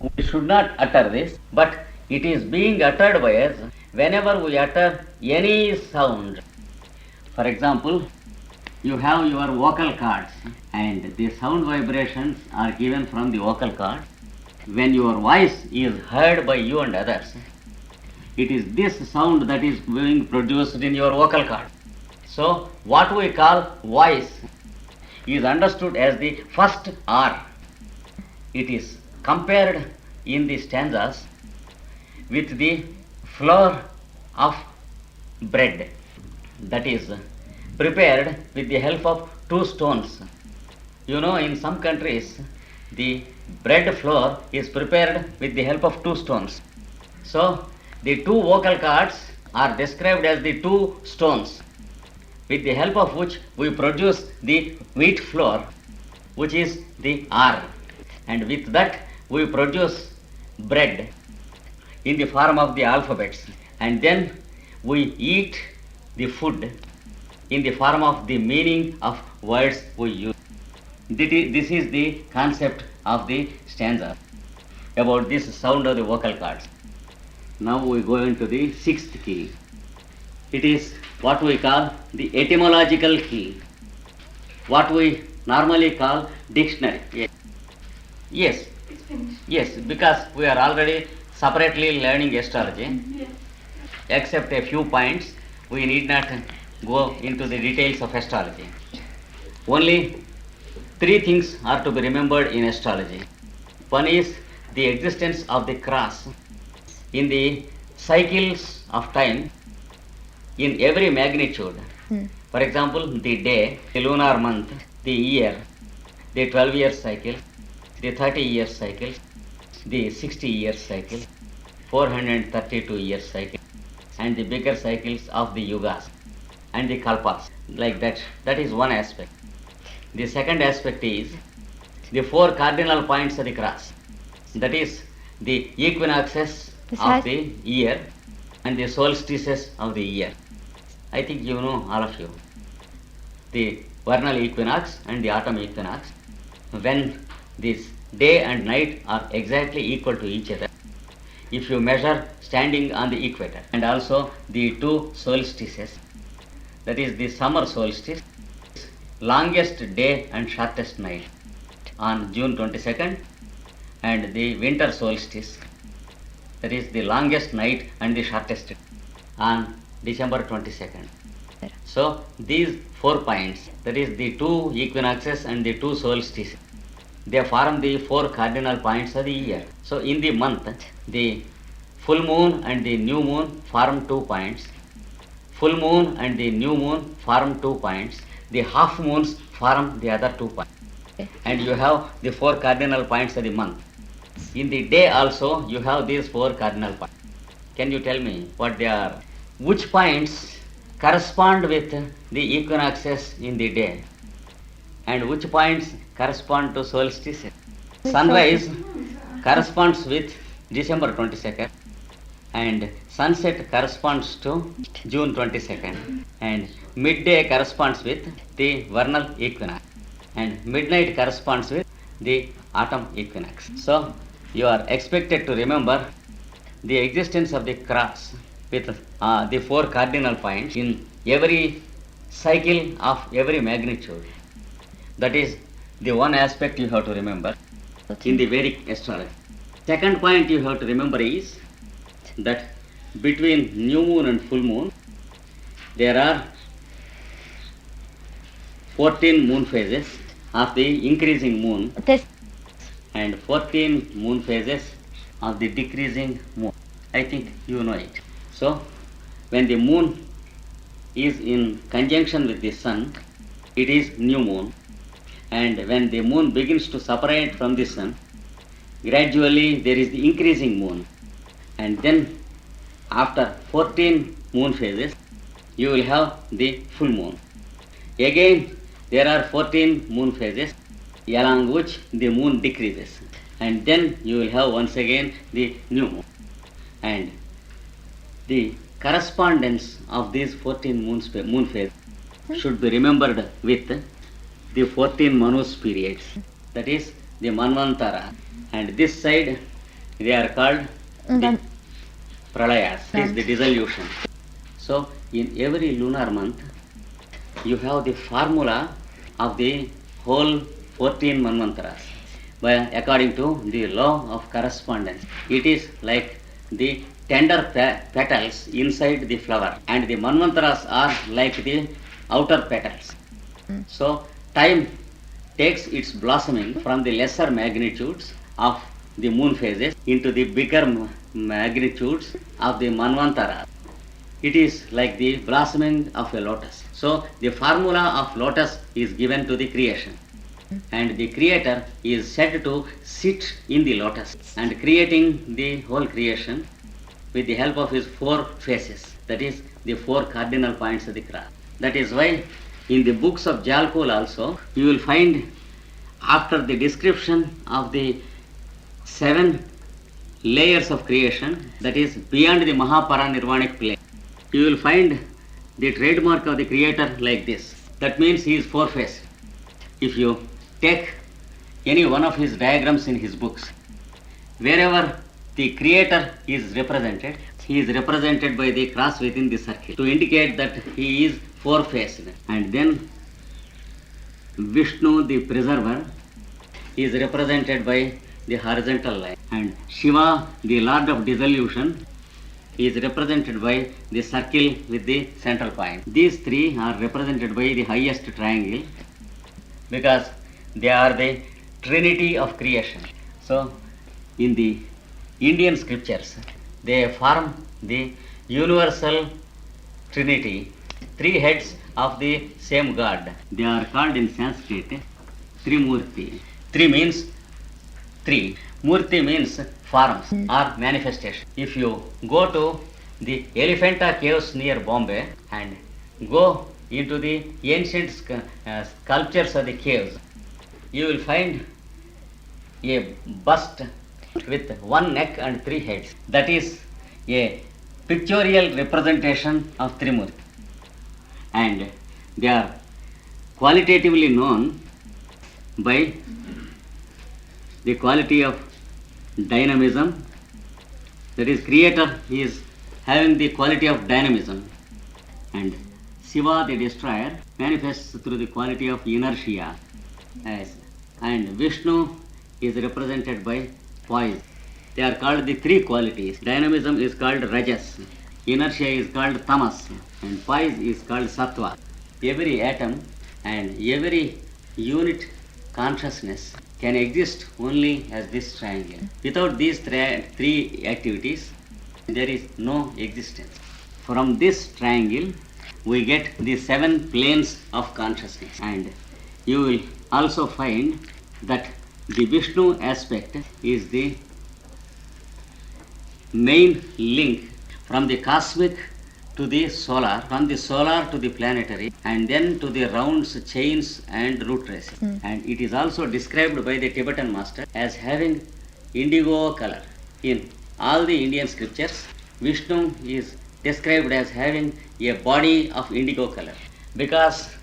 We should not utter this, but it is being uttered by us whenever we utter any sound. For example, you have your vocal cords and the sound vibrations are given from the vocal cords. When your voice is heard by you and others, it is this sound that is being produced in your vocal cord. So, what we call voice is understood as the first R. It is compared in the stanzas with the flour of bread, that is prepared with the help of two stones. You know, in some countries, the bread flour is prepared with the help of two stones. So, the two vocal cords are described as the two stones, with the help of which we produce the wheat flour, which is the R. And with that, we produce bread in the form of the alphabets. And then we eat the food in the form of the meaning of words we use. This is the concept of the stanza about this sound of the vocal cords. Now we go into the sixth key. It is what we call the etymological key, what we normally call dictionary. Yes, yes, because we are already separately learning astrology. Except a few points, we need not go into the details of astrology. Only three things are to be remembered in astrology. One is the existence of the cross in the cycles of time in every magnitude. For example, the day, the lunar month, the year, the 12-year cycle, the 30-year cycle, the 60-year cycle, 432-year cycle, and the bigger cycles of the yugas and the kalpas. Like that. That is one aspect. The second aspect is the four cardinal points of the cross. That is the equinoxes of the year and the solstices of the year. I think you know, all of you. The vernal equinox and the autumn equinox, when this day and night are exactly equal to each other, if you measure standing on the equator, and also the two solstices, that is the summer solstice, longest day and shortest night on June 22nd, and the winter solstice, that is the longest night and the shortest on December 22nd. So these 4 points, that is the two equinoxes and the two solstices, they form the 4 cardinal points of the year. So in the month, the full moon and the new moon form 2 points. Full moon and the new moon form 2 points. The half moons form the other 2 points. And you have the 4 cardinal points of the month. In the day also, you have these 4 cardinal points. Can you tell me what they are? Which points correspond with the equinoxes in the day? And which points correspond to solstices? Sunrise corresponds with December 22nd, and sunset corresponds to June 22nd, and midday corresponds with the vernal equinox, and midnight corresponds with the autumn equinox. So you are expected to remember the existence of the cross with the 4 cardinal points in every cycle of every magnitude. That is the one aspect you have to remember in the Vedic astrology. Second point you have to remember is that between new moon and full moon, there are 14 moon phases of the increasing moon and 14 moon phases of the decreasing moon. I think you know it. So, when the moon is in conjunction with the sun, it is new moon. And when the moon begins to separate from the sun, gradually there is the increasing moon. And then after 14 moon phases, you will have the full moon. Again, there are 14 moon phases along which the moon decreases. And then you will have once again the new moon. And the correspondence of these 14 moon phases should be remembered with the 14 Manus periods. That is the Manvantara. And this side They are called the Then pralayas. It is the dissolution. So in every lunar month, you have the formula of the whole 14 manvantras. By according to the law of correspondence, it is like the tender petals inside the flower, and the manvantras are like the outer petals. So time takes its blossoming from the lesser magnitudes of the moon phases into the bigger magnitudes of the manvantara. It is like the blossoming of a lotus. So the formula of lotus is given to the creation, and the creator is said to sit in the lotus and creating the whole creation with the help of his four faces, that is the four cardinal points of the cross. That is why in the books of Jalkol also you will find, after the description of the 7 layers of creation, that is beyond the Mahaparanirvanic plane, you will find the trademark of the creator like this. That means he is four-faced. If you take any one of his diagrams in his books, wherever the creator is represented, he is represented by the cross within the circle to indicate that he is four-faced. And then Vishnu, the preserver, is represented by the horizontal line, and Shiva, the lord of dissolution, is represented by the circle with the central point. These three are represented by the highest triangle because they are the trinity of creation. So in the Indian scriptures, they form the universal trinity, three heads of the same god. They are called in Sanskrit Trimurti. Tri means three. Murti means forms or manifestation. If you go to the Elephanta caves near Bombay and go into the ancient sculptures of the caves, you will find a bust with one neck and three heads. That is a pictorial representation of Trimurti, and they are qualitatively known by the quality of dynamism. That is, creator is having the quality of dynamism, and Shiva, the destroyer, manifests through the quality of inertia, and Vishnu is represented by poise. They are called the three qualities. Dynamism is called Rajas, inertia is called Tamas, and poise is called Sattva. Every atom and every unit consciousness can exist only as this triangle. Without these three activities, there is no existence. From this triangle, we get the 7 planes of consciousness, and you will also find that the Vishnu aspect is the main link from the cosmic to the solar, from the solar to the planetary, and then to the rounds, chains and root races. And it is also described by the Tibetan master as having indigo color. In all the Indian scriptures, Vishnu is described as having a body of indigo color because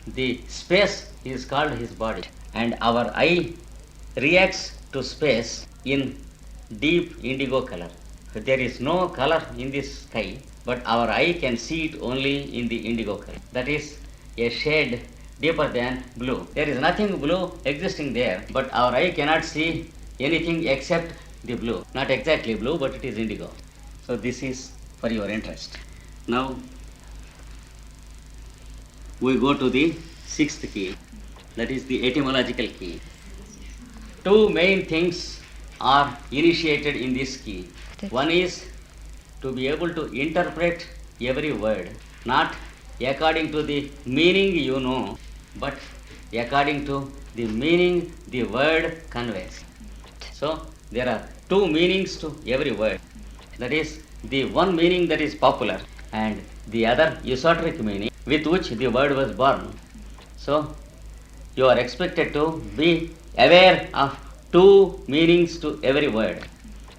the space is called his body, and our eye reacts to space in deep indigo color. There is no color in this sky, but our eye can see it only in the indigo color. That is a shade deeper than blue. There is nothing blue existing there, but our eye cannot see anything except the blue. Not exactly blue, but it is indigo. So this is for your interest. Now we go to the 6th key, that is the etymological key. 2 main things are initiated in this key. One is to be able to interpret every word, not according to the meaning you know, but according to the meaning the word conveys. So there are 2 meanings to every word. That is, the one meaning that is popular and the other esoteric meaning with which the word was born. So you are expected to be aware of 2 meanings to every word,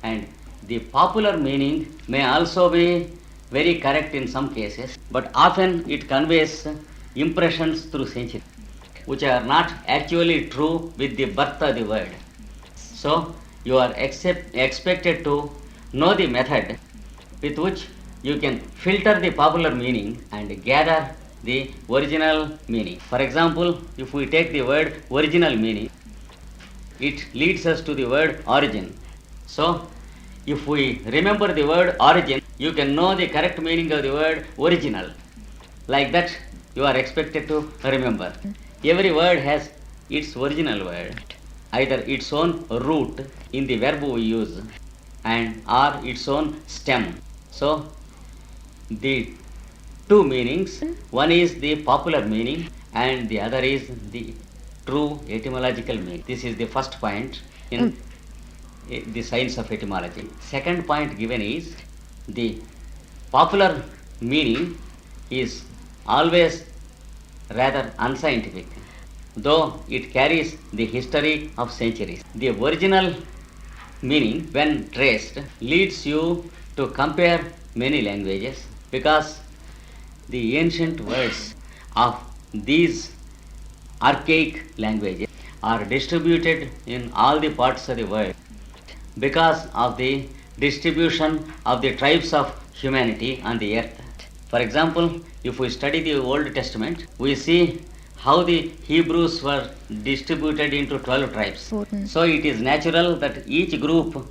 and the popular meaning may also be very correct in some cases, but often it conveys impressions through centuries which are not actually true with the birth of the word. So you are expected to know the method with which you can filter the popular meaning and gather the original meaning. For example, if we take the word original meaning, it leads us to the word origin. So, if we remember the word origin, you can know the correct meaning of the word original. Like that, you are expected to remember. Every word has its original word, either its own root in the verb we use and or its own stem. So, the two meanings, one is the popular meaning and the other is the true etymological meaning. This is the first point in the science of etymology. Second point given is the popular meaning is always rather unscientific, though it carries the history of centuries. The original meaning, when traced, leads you to compare many languages because the ancient words of these archaic languages are distributed in all the parts of the world because of the distribution of the tribes of humanity on the earth. For example, if we study the Old Testament, we see how the Hebrews were distributed into 12 tribes. So it is natural that each group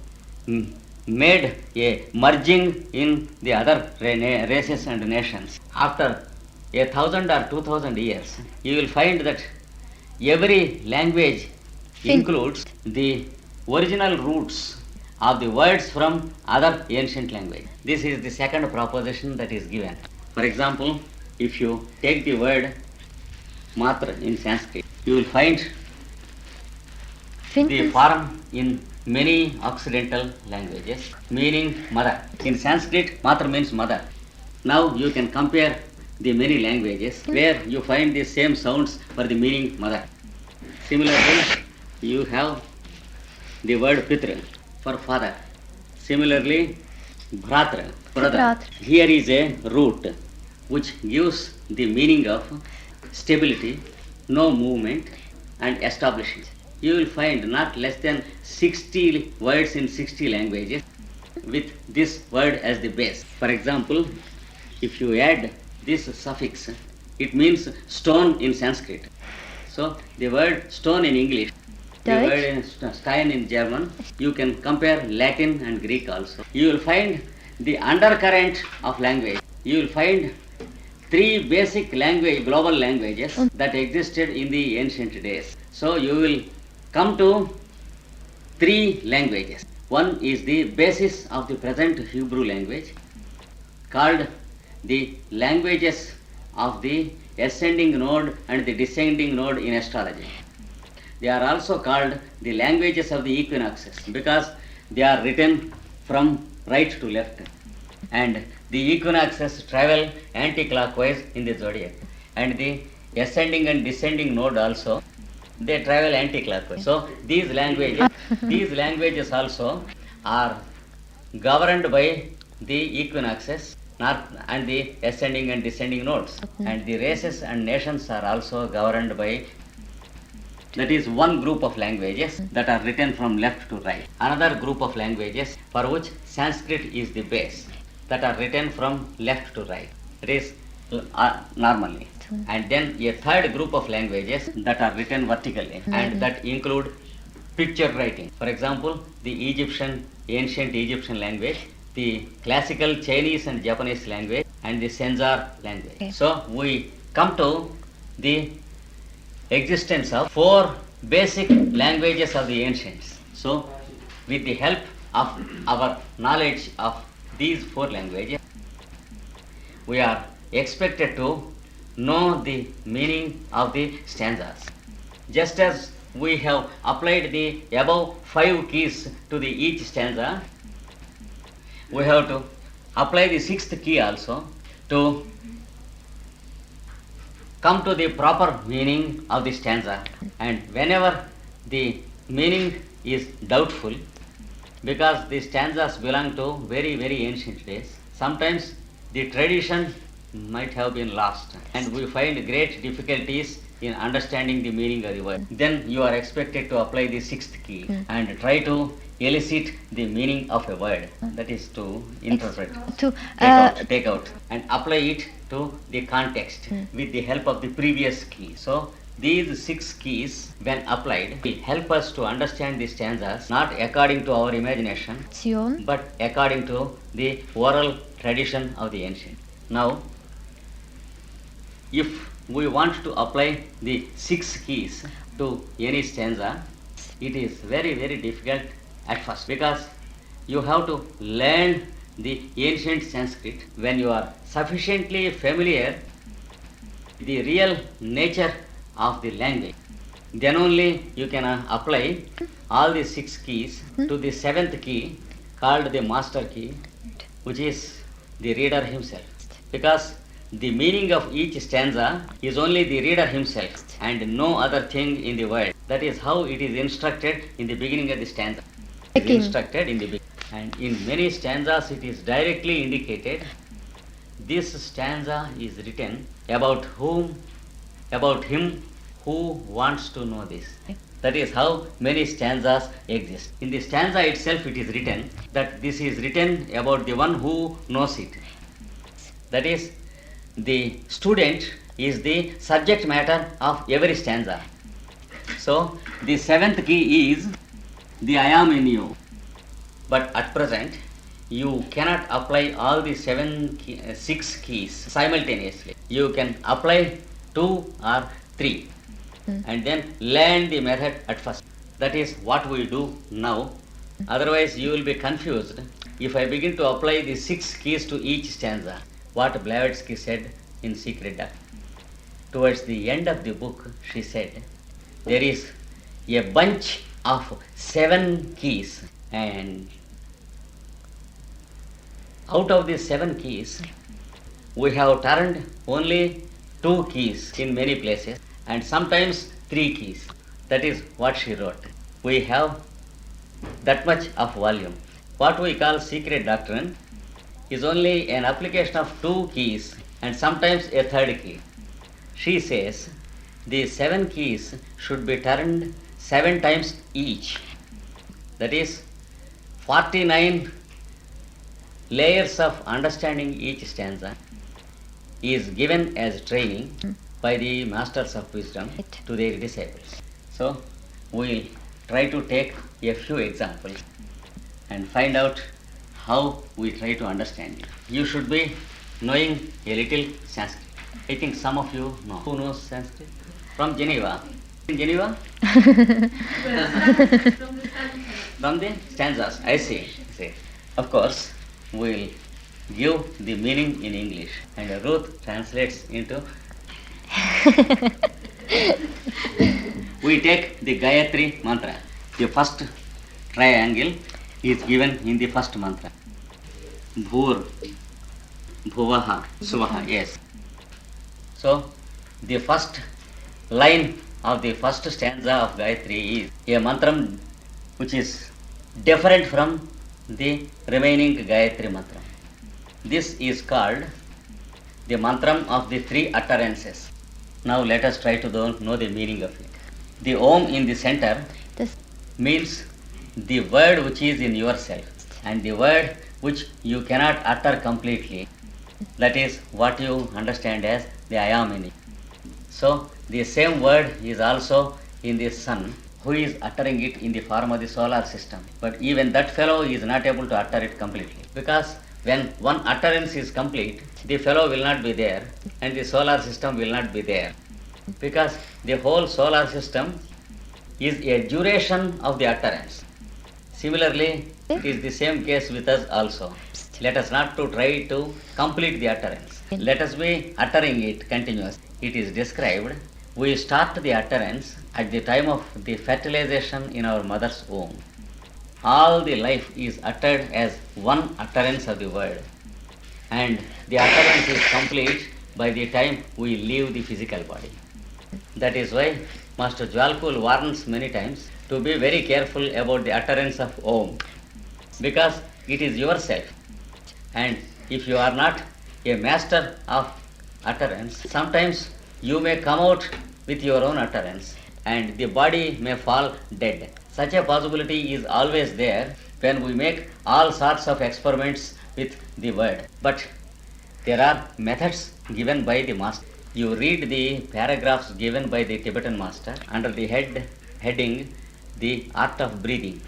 made a merging in the other races and nations. After 1,000 or 2,000 years, you will find that every language includes the original roots of the words from other ancient language. This is the second proposition that is given. For example, if you take the word matra in Sanskrit, you will find the form in many Occidental languages meaning mother. In Sanskrit, matra means mother. Now you can compare the many languages where you find the same sounds for the meaning mother. Similarly, you have the word pitra for father. Similarly, bhratra, brother. Here is a root which gives the meaning of stability, no movement, and establishment. You will find not less than 60 words in 60 languages with this word as the base. For example, if you add this suffix, it means stone in Sanskrit. So the word stone in English, the word Stein in German, you can compare Latin and Greek also. You will find the undercurrent of language. You will find three basic global languages that existed in the ancient days. So you will come to three languages. One is the basis of the present Hebrew language, called the languages of the ascending node and the descending node in astrology. They are also called the languages of the equinoxes because they are written from right to left, and the equinoxes travel anti-clockwise in the zodiac, and the ascending and descending node also, they travel anti-clockwise. So these languages also are governed by the equinoxes and the ascending and descending nodes, and the races and nations are also governed by. That is one group of languages that are written from left to right. Another group of languages for which Sanskrit is the base, that are written from left to right. It is normally. And then a third group of languages that are written vertically and that include picture writing. For example, the ancient Egyptian language, the classical Chinese and Japanese language, and the Senzar language. Okay. So we come to the existence of four basic languages of the ancients. So with the help of our knowledge of these four languages, we are expected to know the meaning of the stanzas. Just as we have applied the above 5 keys to the each stanza, we have to apply the 6th key also to come to the proper meaning of the stanza. And whenever the meaning is doubtful, because the stanzas belong to very, very ancient days, sometimes the tradition might have been lost, and we find great difficulties in understanding the meaning of the word. Then you are expected to apply the sixth key and try to elicit the meaning of a word. That is to interpret, To take out, and apply it to the context with the help of the previous key. So these six keys, when applied, will help us to understand the stanzas not according to our imagination, Tion. but according to the oral tradition of the ancient. Now, if we want to apply the six keys to any stanza, it is very, very difficult at first, because you have to learn the ancient Sanskrit. When you are sufficiently familiar with the real nature of the language, then only you can apply all the six keys to the seventh key, called the master key, which is the reader himself. Because the meaning of each stanza is only the reader himself and no other thing in the world. That is how it is instructed in the beginning of the stanza. It is instructed in the beginning. And in many stanzas it is directly indicated this stanza is written about whom, about him who wants to know this. That is how many stanzas exist. In the stanza itself it is written that this is written about the one who knows it. That is, the student is the subject matter of every stanza. So the seventh key is the I am in you. But at present, you cannot apply all the six keys simultaneously. You can apply 2 or 3 and then learn the method at first. That is what we do now. Otherwise, you will be confused if I begin to apply the 6 keys to each stanza. What Blavatsky said in Secret Doctrine. Towards the end of the book, she said, there is a bunch of 7 keys, and out of these 7 keys, we have turned only 2 keys in many places, and sometimes 3 keys. That is what she wrote. We have that much of volume. What we call Secret Doctrine is only an application of 2 keys and sometimes a 3rd key. She says the 7 keys should be turned 7 times each. That is 49 layers of understanding each stanza is given as training by the masters of wisdom to their disciples. So we will try to take a few examples and find out how we try to understand it. You should be knowing a little Sanskrit. I think some of you know. Who knows Sanskrit? From Geneva. In Geneva? From the stanzas. I see. Of course, we will give the meaning in English and Ruth translates into. We take the Gayatri mantra. The first triangle is given in the first mantra. Bhur, Bhuvaha, Suvaha, yes. So, the first line of the first stanza of Gayatri is a mantra which is different from the remaining Gayatri mantra. This is called the mantra of the 3 utterances. Now let us try to know the meaning of it. The Om in the center means the word which is in yourself and the word which you cannot utter completely. That is what you understand as the I am in it. So the same word is also in the sun, who is uttering it in the form of the solar system. But even that fellow is not able to utter it completely, because when one utterance is complete, the fellow will not be there and the solar system will not be there, because the whole solar system is a duration of the utterance. Similarly, it is the same case with us also. Let us not to try to complete the utterance. Let us be uttering it continuously. It is described, we start the utterance at the time of the fertilization in our mother's womb. All the life is uttered as one utterance of the word, and the utterance is complete by the time we leave the physical body. That is why Master Jwalkul warns many times to be very careful about the utterance of Om, because it is yourself. And if you are not a master of utterance, sometimes you may come out with your own utterance, and the body may fall dead. Such a possibility is always there when we make all sorts of experiments with the word. But there are methods given by the master. You read the paragraphs given by the Tibetan master under the heading The Art of Breathing.